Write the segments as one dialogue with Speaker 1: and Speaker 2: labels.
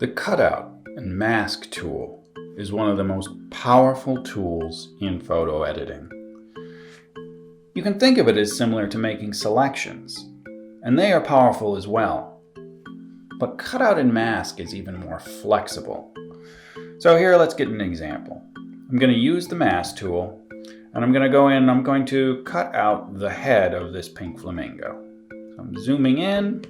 Speaker 1: The cutout and mask tool is one of the most powerful tools in photo editing. You can think of it as similar to making selections, and they are powerful as well. But cutout and mask is even more flexible. So here, let's get an example. I'm going to use the mask tool, and I'm going to go in and I'm going to cut out the head of this pink flamingo. So I'm zooming in,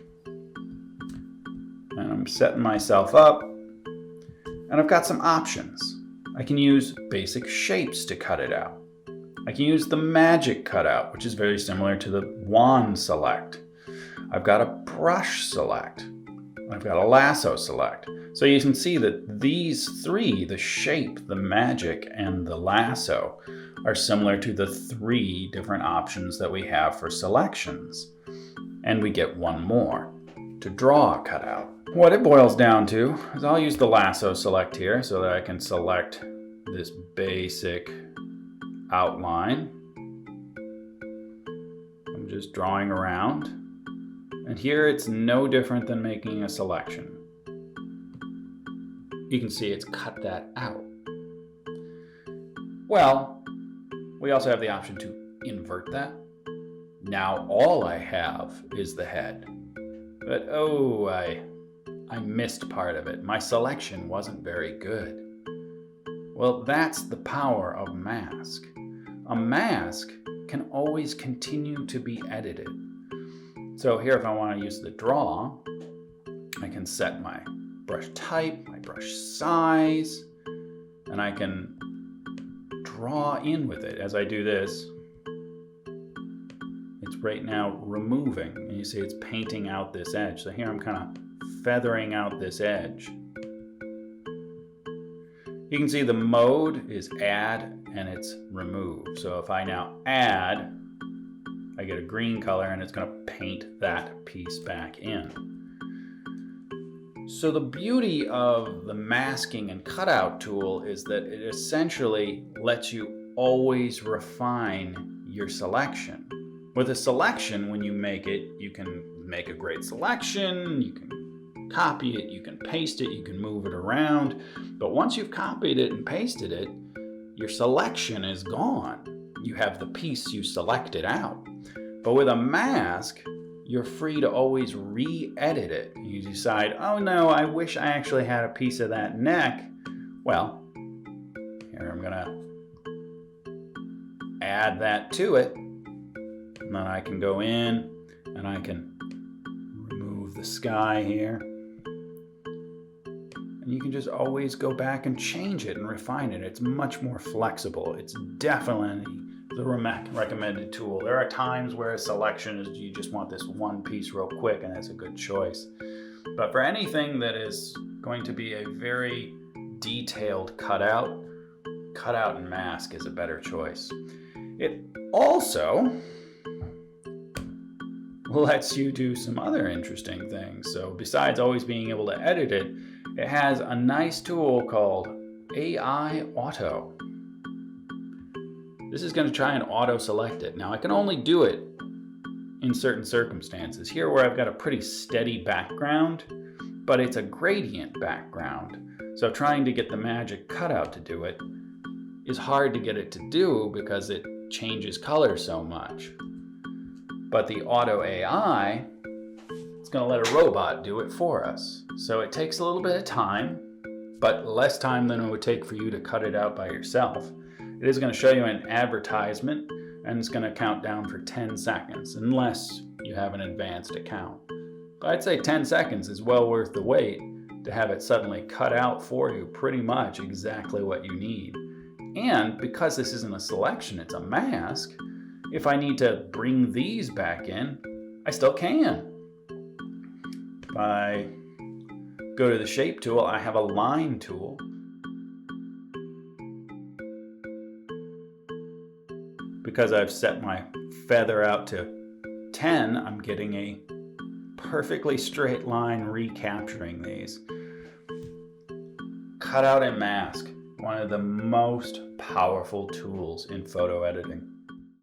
Speaker 1: and I'm setting myself up, and I've got some options. I can use basic shapes to cut it out. I can use the magic cutout, which is very similar to the wand select. I've got a brush select. I've got a lasso select. So you can see that these three, the shape, the magic, and the lasso, are similar to the three different options that we have for selections. And we get one more, to draw a cutout. What it boils down to is I'll use the lasso select here so that I can select this basic outline. I'm just drawing around. And here it's no different than making a selection. You can see it's cut that out. Well, we also have the option to invert that. Now all I have is the head. But oh, I missed part of it. My selection wasn't very good. Well, that's the power of mask. A mask can always continue to be edited. So here, if I want to use the draw, I can set my brush type, my brush size, and I can draw in with it. As I do this, it's right now removing, and you see it's painting out this edge. So here I'm kind of feathering out this edge. You can see the mode is add and it's remove. So if I now add, I get a green color and it's going to paint that piece back in. So the beauty of the masking and cutout tool is that it essentially lets you always refine your selection. With a selection, when you make it, you can make a great selection, you can copy it, you can paste it, you can move it around. But once you've copied it and pasted it, your selection is gone. You have the piece you selected out. But with a mask, you're free to always re-edit it. You decide, oh no, I wish I actually had a piece of that neck. Well, here I'm gonna add that to it. And then I can go in and I can remove the sky here. And you can just always go back and change it and refine it. It's much more flexible. It's definitely the recommended tool. There are times where a selection is you just want this one piece real quick, and that's a good choice. But for anything that is going to be a very detailed cutout and mask is a better choice. It also lets you do some other interesting things. So besides always being able to edit it, it has a nice tool called AI Auto. This is going to try and auto-select it. Now I can only do it in certain circumstances. Here where I've got a pretty steady background, but it's a gradient background. So trying to get the magic cutout to do it is hard to get it to do because it changes color so much. But the Auto AI, it's going to let a robot do it for us. So it takes a little bit of time, but less time than it would take for you to cut it out by yourself. It is going to show you an advertisement, and it's going to count down for 10 seconds, unless you have an advanced account. But I'd say 10 seconds is well worth the wait to have it suddenly cut out for you pretty much exactly what you need. And because this isn't a selection, it's a mask, if I need to bring these back in, I still can. If I go to the shape tool, I have a line tool. Because I've set my feather out to 10, I'm getting a perfectly straight line recapturing these. Cutout and mask, one of the most powerful tools in photo editing.